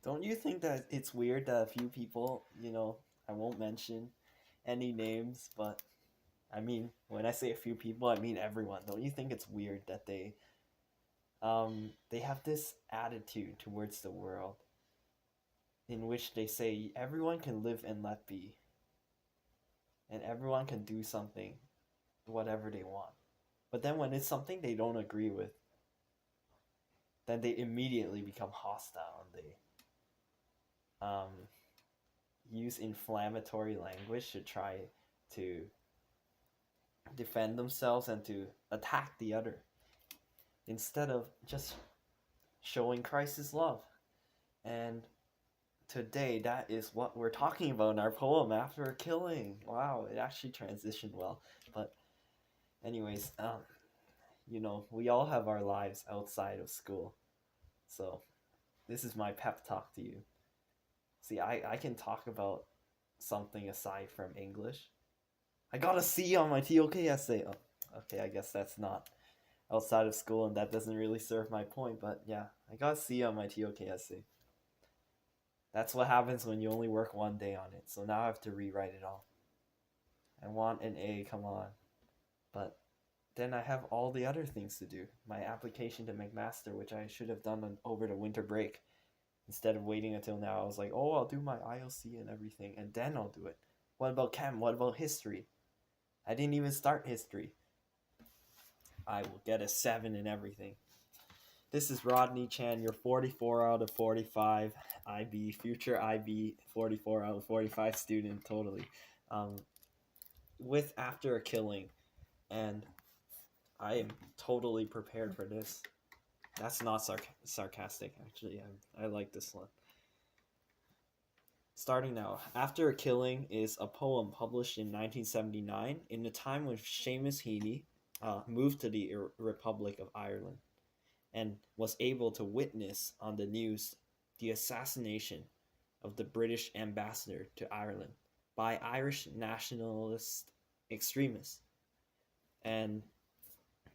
Don't you think that it's weird that a few people, I won't mention any names, but I mean, when I say a few people, I mean everyone. Don't you think it's weird that they have this attitude towards the world in which they say everyone can live and let be, and everyone can do something, whatever they want. But then when it's something they don't agree with, then they immediately become hostile and they um, use inflammatory language to try to defend themselves and to attack the other instead of just showing Christ's love. And today, that is what we're talking about in our poem, After a Killing. Wow, it actually transitioned well. But anyways, we all have our lives outside of school. So this is my pep talk to you. See, I can talk about something aside from English. I got a C on my TOK essay. Oh, okay, I guess that's not outside of school and that doesn't really serve my point, but yeah, I got a C on my TOK essay. That's what happens when you only work one day on it. So now I have to rewrite it all. I want an A, come on. But then I have all the other things to do. My application to McMaster, which I should have done over the winter break. Instead of waiting until now, I was like, oh, I'll do my IOC and everything, and then I'll do it. What about chem? What about history? I didn't even start history. I will get a 7 in everything. This is Rodney Chan, your 44 out of 45 IB, future IB 44 out of 45 student, totally. With After a Killing, and I am totally prepared for this. That's not sarcastic, actually. I like this one. Starting now. After a Killing is a poem published in 1979 in the time when Seamus Heaney moved to the Republic of Ireland and was able to witness on the news the assassination of the British ambassador to Ireland by Irish nationalist extremists. And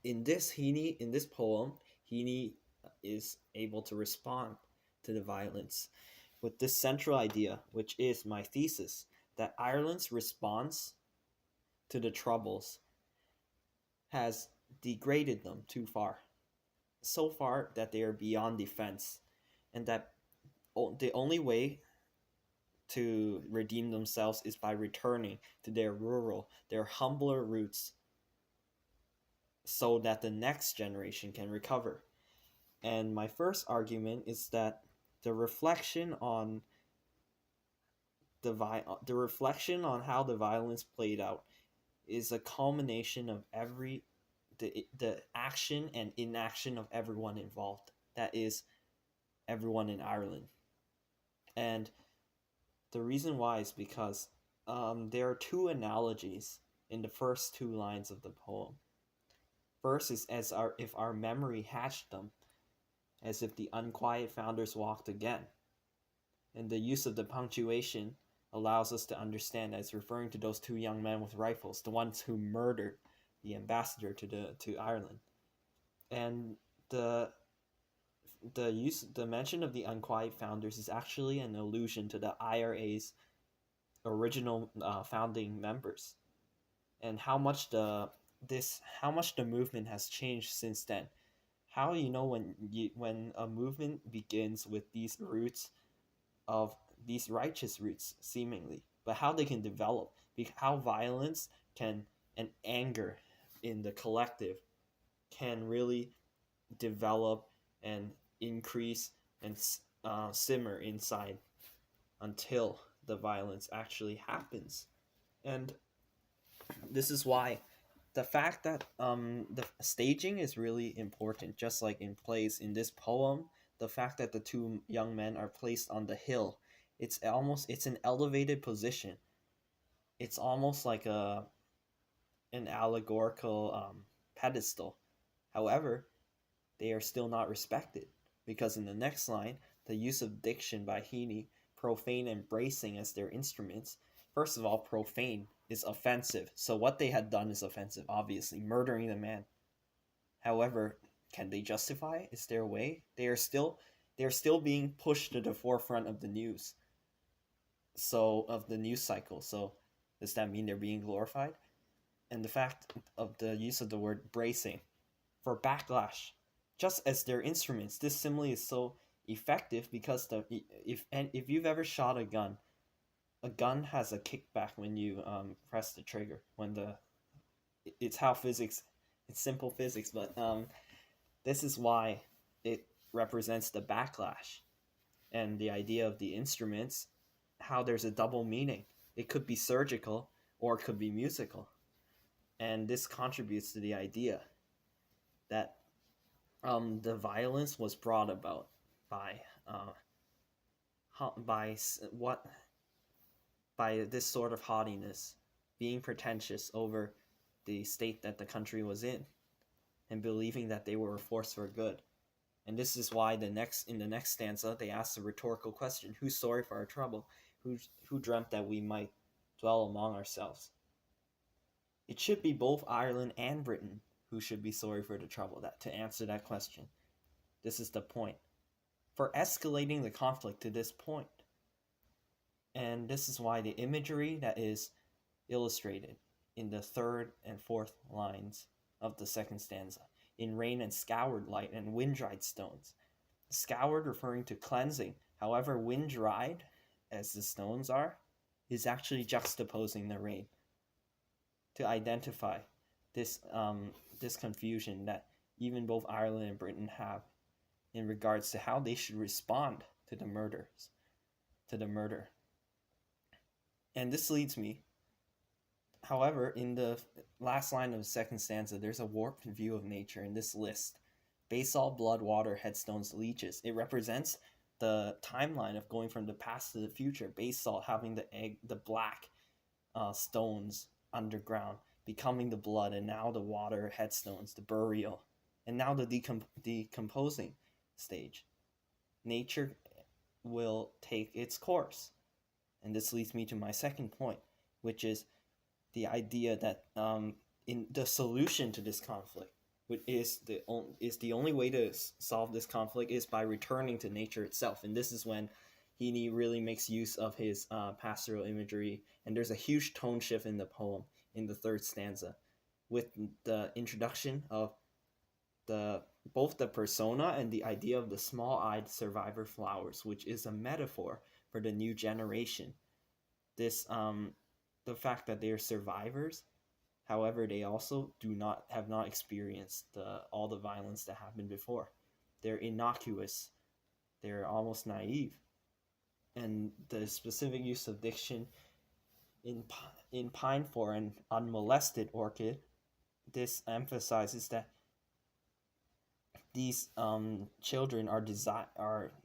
in this poem, Heaney is able to respond to the violence with this central idea, which is my thesis, that Ireland's response to the Troubles has degraded them too far. So far that they are beyond defense, and that the only way to redeem themselves is by returning to their humbler roots, so that the next generation can recover. And my first argument is that the reflection on how the violence played out is a culmination of the action and inaction of everyone involved. That is, everyone in Ireland. And the reason why is because there are two analogies in the first two lines of the poem. First is if our memory hatched them, as if the unquiet founders walked again. And the use of the punctuation allows us to understand as referring to those two young men with rifles, the ones who murdered the ambassador to Ireland. And the mention of the unquiet founders is actually an allusion to the IRA's original founding members, and how much the movement has changed since then. How when a movement begins with these roots of these righteous roots seemingly, but how they can develop, how violence and anger in the collective can really develop and increase and simmer inside until the violence actually happens. And this is why the fact that the staging is really important, just like in plays. In this poem, the fact that the two young men are placed on the hill, it's an elevated position. It's almost like an allegorical pedestal. However, they are still not respected, because in the next line, the use of diction by Heaney, profane and bracing as their instruments. First of all, profane is offensive. So what they had done is offensive, obviously, murdering the man. However, can they justify it? Is there a way? They they're still being pushed to the forefront of the news. So of the news cycle. So does that mean they're being glorified? And the fact of the use of the word bracing for backlash, just as their instruments, this simile is so effective because if you've ever shot a gun has a kickback when you press the trigger. It's how physics, it's simple physics, but this is why it represents the backlash and the idea of the instruments, how there's a double meaning. It could be surgical or it could be musical. And this contributes to the idea that the violence was brought about by this sort of haughtiness, being pretentious over the state that the country was in, and believing that they were a force for good. And this is why in the next stanza they ask the rhetorical question: who's sorry for our trouble? Who dreamt that we might dwell among ourselves? It should be both Ireland and Britain who should be sorry for the trouble, to answer that question. This is the point. For escalating the conflict to this point. And this is why the imagery that is illustrated in the third and fourth lines of the second stanza, in rain and scoured light and wind-dried stones. Scoured referring to cleansing, however wind-dried, as the stones are, is actually juxtaposing the rain to identify this confusion that even both Ireland and Britain have in regards to how they should respond to the murder. And this leads me, however, in the last line of the second stanza, there's a warped view of nature in this list. Basalt, blood, water, headstones, leeches. It represents the timeline of going from the past to the future. Basalt having the black stones underground, becoming the blood, and now the water, headstones, the burial, and now the decomposing stage. Nature will take its course. And this leads me to my second point, which is the idea that in the solution to this conflict, which is the only way to solve this conflict, is by returning to nature itself. And this is when Heaney really makes use of his pastoral imagery, and there's a huge tone shift in the poem in the third stanza, with the introduction of both the persona and the idea of the small-eyed survivor flowers, which is a metaphor for the new generation. This the fact that they are survivors, however, they also have not experienced all the violence that happened before. They're innocuous. They're almost naive. And the specific use of diction in Pine for an unmolested orchid, this emphasizes that these children are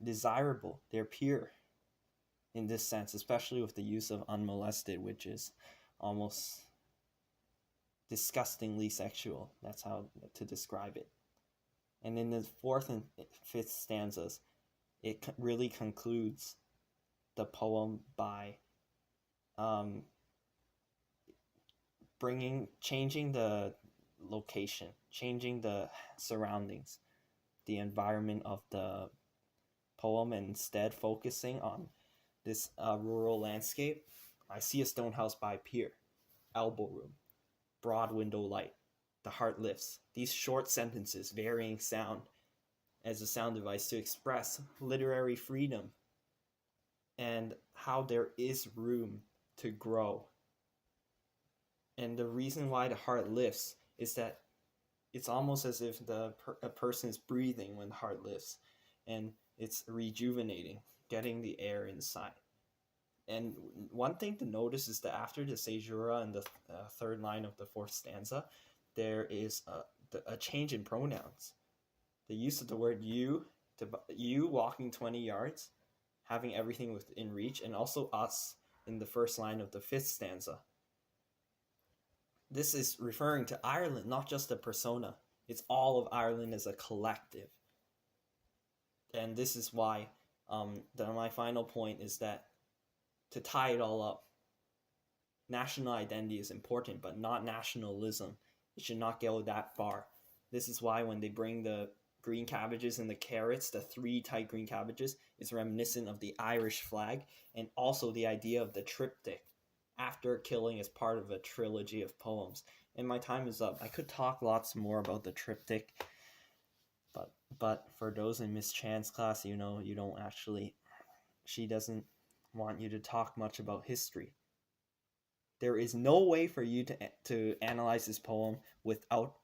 desirable. They're pure in this sense, especially with the use of unmolested, which is almost disgustingly sexual. That's how to describe it. And in the fourth and fifth stanzas, it really concludes the poem by changing the location, changing the surroundings, the environment of the poem, and instead focusing on this rural landscape. I see a stone house by pier, elbow room, broad window light, the heart lifts. These short sentences, varying sound as a sound device to express literary freedom and how there is room to grow. And the reason why the heart lifts is that it's almost as if a person is breathing when the heart lifts, and it's rejuvenating, getting the air inside. And one thing to notice is that after the caesura in the third line of the fourth stanza, there is a change in pronouns. The use of the word you, you walking 20 yards, having everything within reach, and also us in the first line of the fifth stanza. This is referring to Ireland, not just a persona. It's all of Ireland as a collective. And this is why my final point is that, to tie it all up, national identity is important, but not nationalism. It should not go that far. This is why when they bring the green cabbages and the carrots, the three tight green cabbages, is reminiscent of the Irish flag, and also the idea of the triptych, after killing, is part of a trilogy of poems. And my time is up. I could talk lots more about the triptych, but for those in Miss Chan's class, you don't actually, she doesn't want you to talk much about history. There is no way for you to analyze this poem without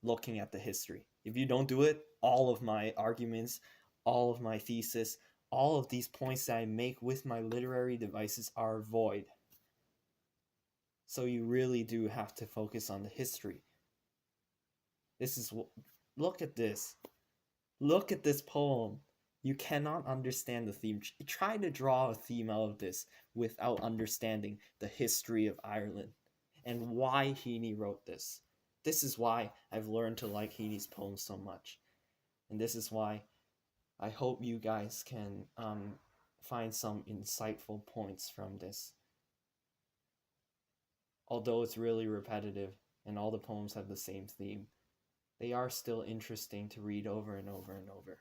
looking at the history. If you don't do it, all of my arguments, all of my thesis, all of these points that I make with my literary devices are void. So you really do have to focus on the history. Look at this. Look at this poem. You cannot understand the theme. Try to draw a theme out of this without understanding the history of Ireland and why Heaney wrote this. This is why I've learned to like Heaney's poems so much. And this is why I hope you guys can find some insightful points from this. Although it's really repetitive and all the poems have the same theme, they are still interesting to read over and over and over.